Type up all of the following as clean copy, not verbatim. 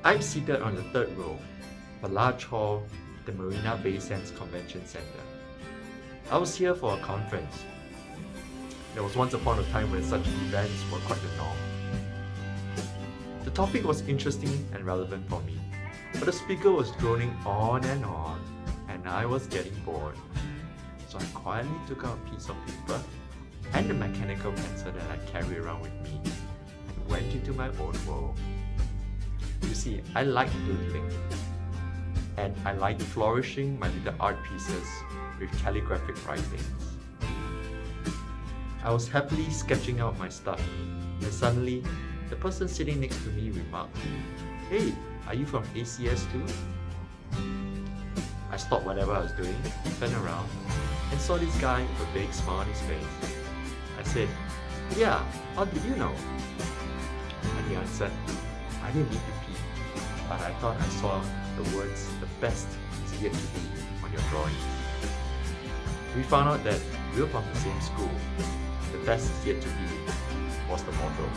I'm seated on the third row of a large hall at the Marina Bay Sands Convention Center. I was here for a conference. There was once upon a time when such events were quite the norm. The topic was interesting and relevant for me, but the speaker was droning on, and I was getting bored. So I quietly took out a piece of paper and the mechanical pencil that I carry around with me and went into my own world. You see, I like doodling, and I like flourishing my little art pieces with calligraphic writings. I was happily sketching out my stuff, and suddenly, the person sitting next to me remarked, "Hey, are you from ACS too?" I stopped whatever I was doing, turned around, and saw this guy with a big smile on his face. I said, "Yeah, how did you know?" And he answered, "I didn't need to pee, but I thought I saw the words, 'the best is yet to be' on your drawings." We found out that we were from the same school. The best is yet to be was the motto.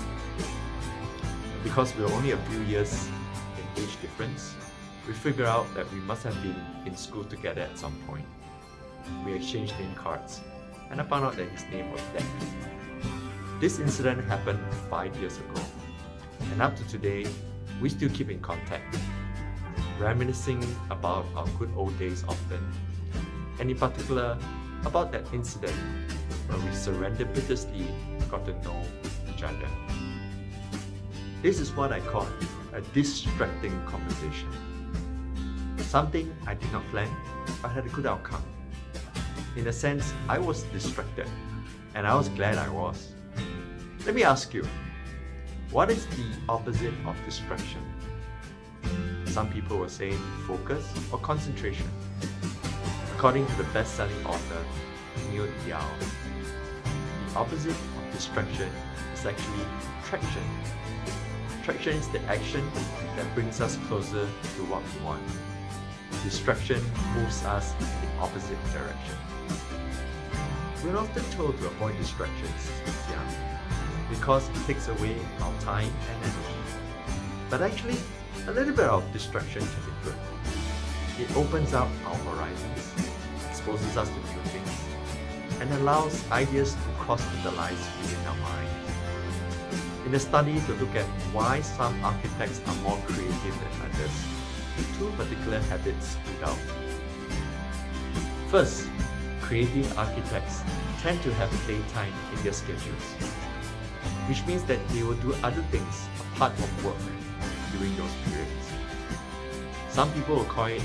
Because we were only a few years in age difference, we figured out that we must have been in school together at some point. We exchanged name cards, and I found out that his name was Deck. This incident happened 5 years ago, and up to today, we still keep in contact, reminiscing about our good old days often, and in particular, about that incident where we serendipitously got to know each other. This is what I call a distracting conversation. Something I did not plan, but had a good outcome. In a sense, I was distracted, and I was glad I was. Let me ask you, what is the opposite of distraction? Some people will say focus or concentration. According to the best-selling author, Neil Yao, the opposite of distraction is actually traction. Traction is the action that brings us closer to what we want. Distraction moves us in opposite direction. We're often told to avoid distractions since young because it takes away our time and energy. But actually, a little bit of distraction can be good. It opens up our horizons, exposes us to new things, and allows ideas to cross-fertilize within our mind. In a study to look at why some architects are more creative than others, two particular habits stood out. First, creative architects tend to have playtime in their schedules, which means that they will do other things apart from work during those periods. Some people will call it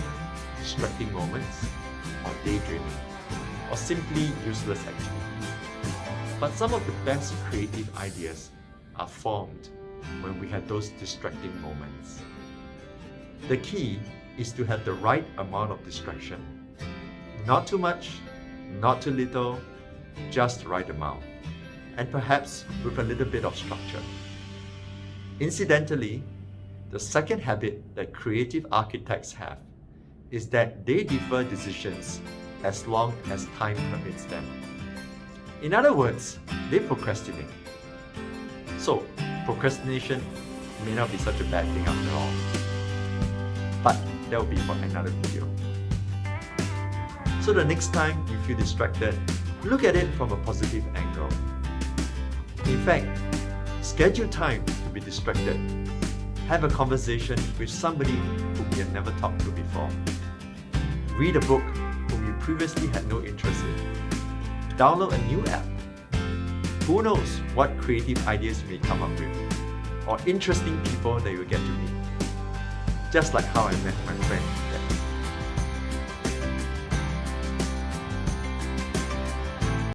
distracting moments, or daydreaming, or simply useless activity. But some of the best creative ideas are formed when we have those distracting moments. The key is to have the right amount of distraction. Not too much, not too little, just the right amount, and perhaps with a little bit of structure. Incidentally, the second habit that creative architects have is that they defer decisions as long as time permits them. In other words, they procrastinate. So, procrastination may not be such a bad thing after all. But that will be for another video. So the next time you feel distracted, look at it from a positive angle. In fact, schedule time to be distracted. Have a conversation with somebody whom you have never talked to before. Read a book whom you previously had no interest in. Download a new app. Who knows what creative ideas you may come up with, or interesting people that you'll get to meet. Just like how I met my friend